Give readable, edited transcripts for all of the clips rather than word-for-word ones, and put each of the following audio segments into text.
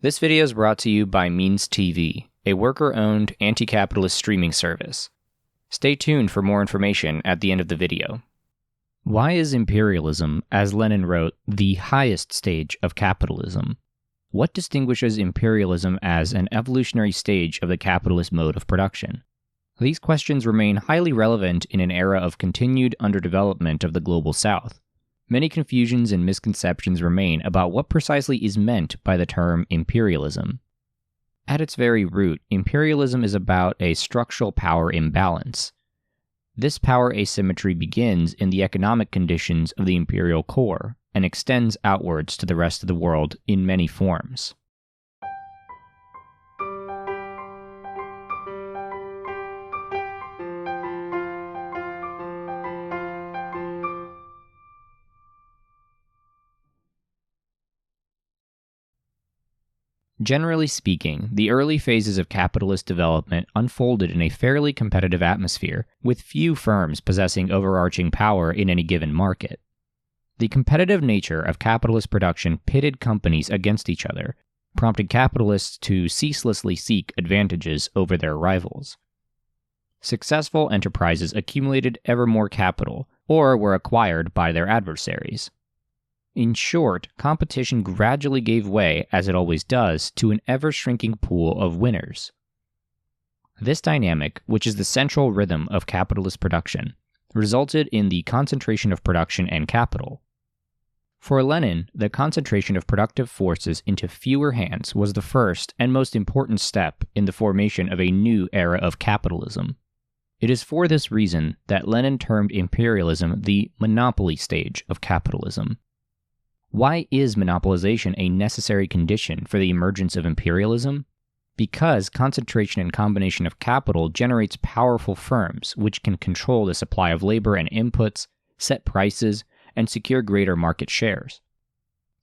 This video is brought to you by MeansTV, a worker-owned anti-capitalist streaming service. Stay tuned for more information at the end of the video. Why is imperialism, as Lenin wrote, the highest stage of capitalism? What distinguishes imperialism as an evolutionary stage of the capitalist mode of production? These questions remain highly relevant in an era of continued underdevelopment of the global South. Many confusions and misconceptions remain about what precisely is meant by the term imperialism. At its very root, imperialism is about a structural power imbalance. This power asymmetry begins in the economic conditions of the imperial core and extends outwards to the rest of the world in many forms. Generally speaking, the early phases of capitalist development unfolded in a fairly competitive atmosphere, with few firms possessing overarching power in any given market. The competitive nature of capitalist production pitted companies against each other, prompting capitalists to ceaselessly seek advantages over their rivals. Successful enterprises accumulated ever more capital, or were acquired by their adversaries. In short, competition gradually gave way, as it always does, to an ever-shrinking pool of winners. This dynamic, which is the central rhythm of capitalist production, resulted in the concentration of production and capital. For Lenin, the concentration of productive forces into fewer hands was the first and most important step in the formation of a new era of capitalism. It is for this reason that Lenin termed imperialism the monopoly stage of capitalism. Why is monopolization a necessary condition for the emergence of imperialism? Because concentration and combination of capital generates powerful firms which can control the supply of labor and inputs, set prices, and secure greater market shares.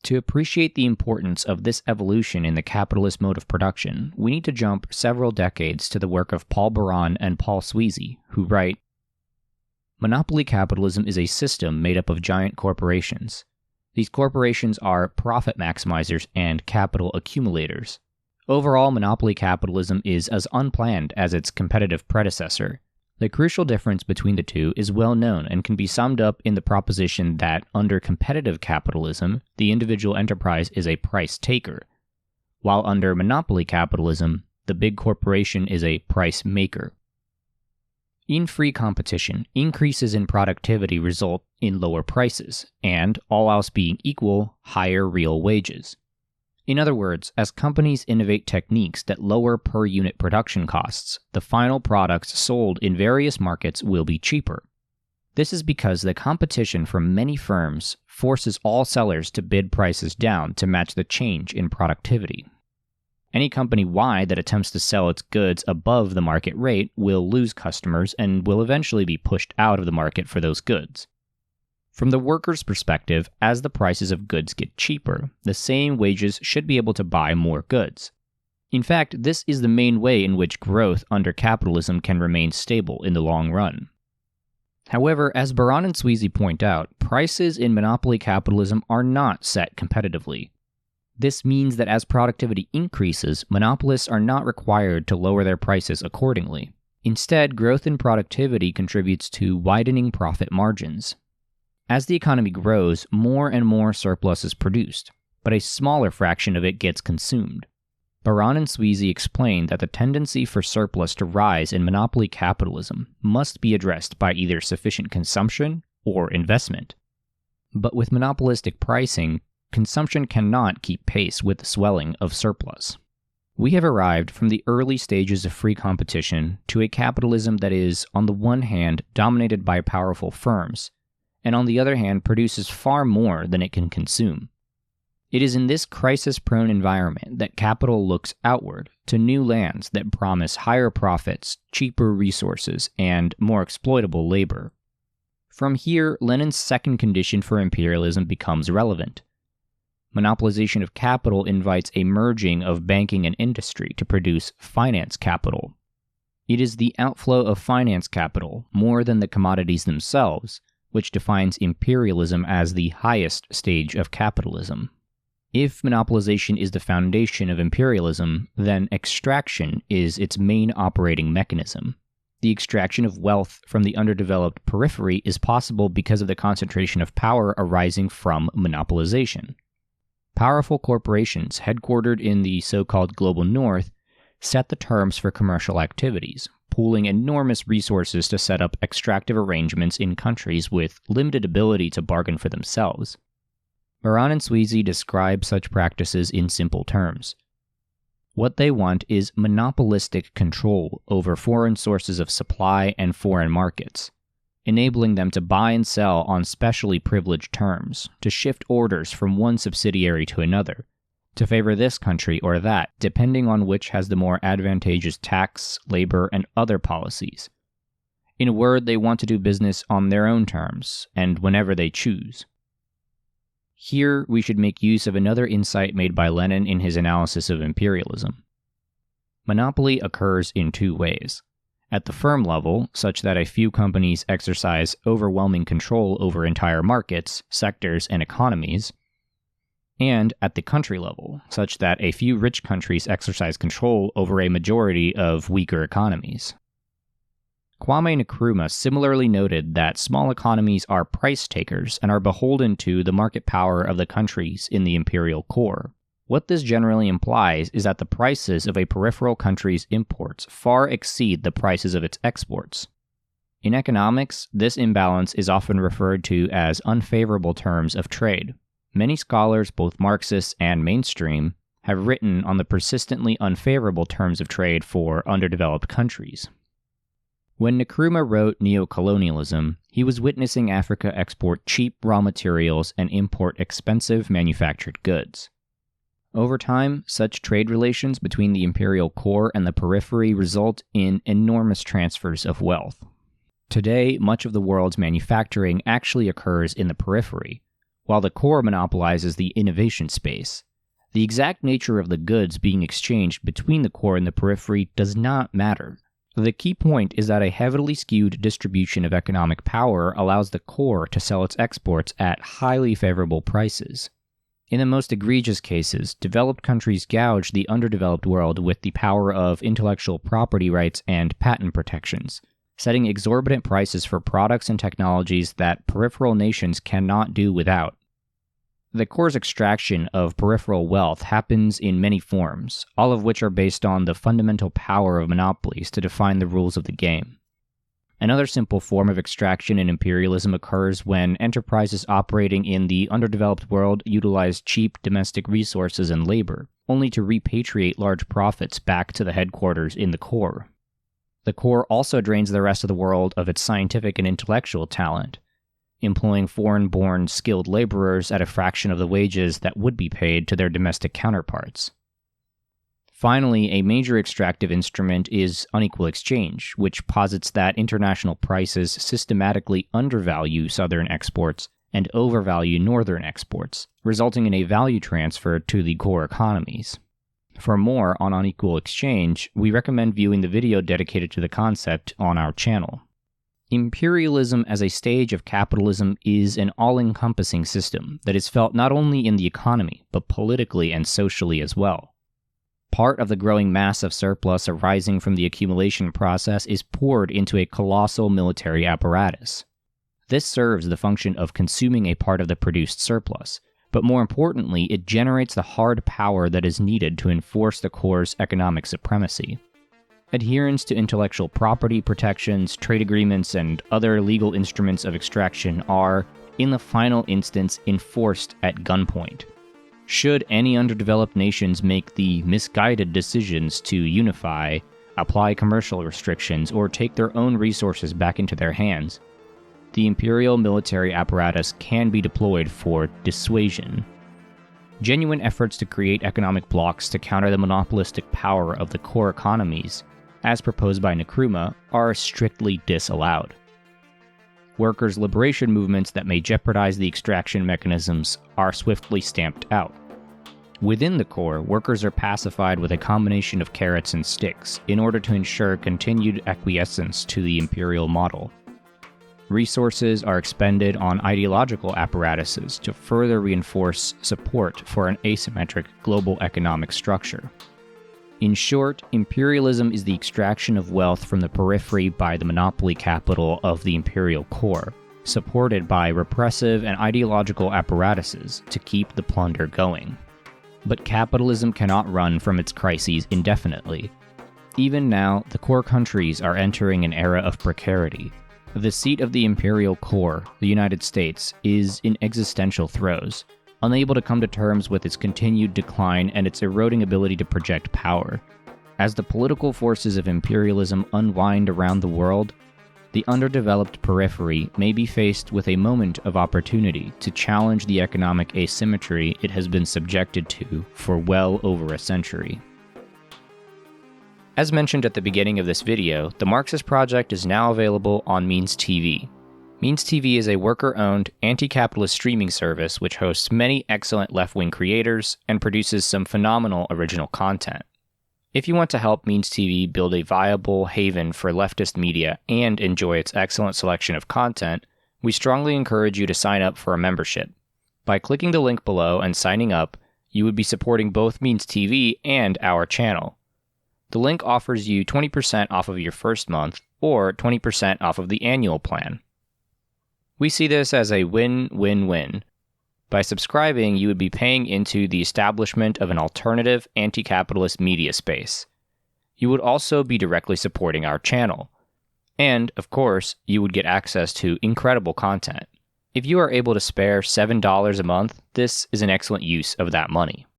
To appreciate the importance of this evolution in the capitalist mode of production, we need to jump several decades to the work of Paul Baran and Paul Sweezy, who write, "Monopoly capitalism is a system made up of giant corporations. These corporations are profit maximizers and capital accumulators. Overall, monopoly capitalism is as unplanned as its competitive predecessor. The crucial difference between the two is well known and can be summed up in the proposition that under competitive capitalism, the individual enterprise is a price taker, while under monopoly capitalism, the big corporation is a price maker. In free competition, increases in productivity result in lower prices, and, all else being equal, higher real wages. In other words, as companies innovate techniques that lower per-unit production costs, the final products sold in various markets will be cheaper. This is because the competition from many firms forces all sellers to bid prices down to match the change in productivity. Any company wide that attempts to sell its goods above the market rate will lose customers and will eventually be pushed out of the market for those goods. From the worker's perspective, as the prices of goods get cheaper, the same wages should be able to buy more goods. In fact, this is the main way in which growth under capitalism can remain stable in the long run. However, as Baran and Sweezy point out, prices in monopoly capitalism are not set competitively. This means that as productivity increases, monopolists are not required to lower their prices accordingly. Instead, growth in productivity contributes to widening profit margins. As the economy grows, more and more surplus is produced, but a smaller fraction of it gets consumed. Baran and Sweezy explain that the tendency for surplus to rise in monopoly capitalism must be addressed by either sufficient consumption or investment. But with monopolistic pricing, consumption cannot keep pace with the swelling of surplus. We have arrived from the early stages of free competition to a capitalism that is, on the one hand, dominated by powerful firms, and on the other hand, produces far more than it can consume. It is in this crisis-prone environment that capital looks outward to new lands that promise higher profits, cheaper resources, and more exploitable labor. From here, Lenin's second condition for imperialism becomes relevant. Monopolization of capital invites a merging of banking and industry to produce finance capital. It is the outflow of finance capital, more than the commodities themselves, which defines imperialism as the highest stage of capitalism. If monopolization is the foundation of imperialism, then extraction is its main operating mechanism. The extraction of wealth from the underdeveloped periphery is possible because of the concentration of power arising from monopolization. Powerful corporations headquartered in the so-called global north set the terms for commercial activities, pooling enormous resources to set up extractive arrangements in countries with limited ability to bargain for themselves. Baran and Sweezy describe such practices in simple terms. What they want is monopolistic control over foreign sources of supply and foreign markets, enabling them to buy and sell on specially privileged terms, to shift orders from one subsidiary to another, to favor this country or that, depending on which has the more advantageous tax, labor, and other policies. In a word, they want to do business on their own terms, and whenever they choose. Here, we should make use of another insight made by Lenin in his analysis of imperialism. Monopoly occurs in two ways. At the firm level, such that a few companies exercise overwhelming control over entire markets, sectors, and economies, and at the country level, such that a few rich countries exercise control over a majority of weaker economies. Kwame Nkrumah similarly noted that small economies are price takers and are beholden to the market power of the countries in the imperial core. What this generally implies is that the prices of a peripheral country's imports far exceed the prices of its exports. In economics, this imbalance is often referred to as unfavorable terms of trade. Many scholars, both Marxist and mainstream, have written on the persistently unfavorable terms of trade for underdeveloped countries. When Nkrumah wrote Neo-Colonialism, he was witnessing Africa export cheap raw materials and import expensive manufactured goods. Over time, such trade relations between the imperial core and the periphery result in enormous transfers of wealth. Today, much of the world's manufacturing actually occurs in the periphery, while the core monopolizes the innovation space. The exact nature of the goods being exchanged between the core and the periphery does not matter. The key point is that a heavily skewed distribution of economic power allows the core to sell its exports at highly favorable prices. In the most egregious cases, developed countries gouge the underdeveloped world with the power of intellectual property rights and patent protections, setting exorbitant prices for products and technologies that peripheral nations cannot do without. The core's extraction of peripheral wealth happens in many forms, all of which are based on the fundamental power of monopolies to define the rules of the game. Another simple form of extraction in imperialism occurs when enterprises operating in the underdeveloped world utilize cheap domestic resources and labor, only to repatriate large profits back to the headquarters in the core. The core also drains the rest of the world of its scientific and intellectual talent, employing foreign-born skilled laborers at a fraction of the wages that would be paid to their domestic counterparts. Finally, a major extractive instrument is unequal exchange, which posits that international prices systematically undervalue southern exports and overvalue northern exports, resulting in a value transfer to the core economies. For more on unequal exchange, we recommend viewing the video dedicated to the concept on our channel. Imperialism as a stage of capitalism is an all-encompassing system that is felt not only in the economy, but politically and socially as well. Part of the growing mass of surplus arising from the accumulation process is poured into a colossal military apparatus. This serves the function of consuming a part of the produced surplus, but more importantly, it generates the hard power that is needed to enforce the core's economic supremacy. Adherence to intellectual property protections, trade agreements, and other legal instruments of extraction are, in the final instance, enforced at gunpoint. Should any underdeveloped nations make the misguided decisions to unify, apply commercial restrictions, or take their own resources back into their hands, the imperial military apparatus can be deployed for dissuasion. Genuine efforts to create economic blocs to counter the monopolistic power of the core economies, as proposed by Nkrumah, are strictly disallowed. Workers' liberation movements that may jeopardize the extraction mechanisms are swiftly stamped out. Within the core, workers are pacified with a combination of carrots and sticks in order to ensure continued acquiescence to the imperial model. Resources are expended on ideological apparatuses to further reinforce support for an asymmetric global economic structure. In short, imperialism is the extraction of wealth from the periphery by the monopoly capital of the imperial core, supported by repressive and ideological apparatuses to keep the plunder going. But capitalism cannot run from its crises indefinitely. Even now, the core countries are entering an era of precarity. The seat of the imperial core, the United States, is in existential throes, unable to come to terms with its continued decline and its eroding ability to project power. As the political forces of imperialism unwind around the world, the underdeveloped periphery may be faced with a moment of opportunity to challenge the economic asymmetry it has been subjected to for well over a century. As mentioned at the beginning of this video, the Marxist Project is now available on MeansTV. MeansTV is a worker-owned, anti-capitalist streaming service which hosts many excellent left-wing creators and produces some phenomenal original content. If you want to help MeansTV build a viable haven for leftist media and enjoy its excellent selection of content, we strongly encourage you to sign up for a membership. By clicking the link below and signing up, you would be supporting both MeansTV and our channel. The link offers you 20% off of your first month or 20% off of the annual plan. We see this as a win-win-win. By subscribing, you would be paying into the establishment of an alternative anti-capitalist media space. You would also be directly supporting our channel. And, of course, you would get access to incredible content. If you are able to spare $7 a month, this is an excellent use of that money.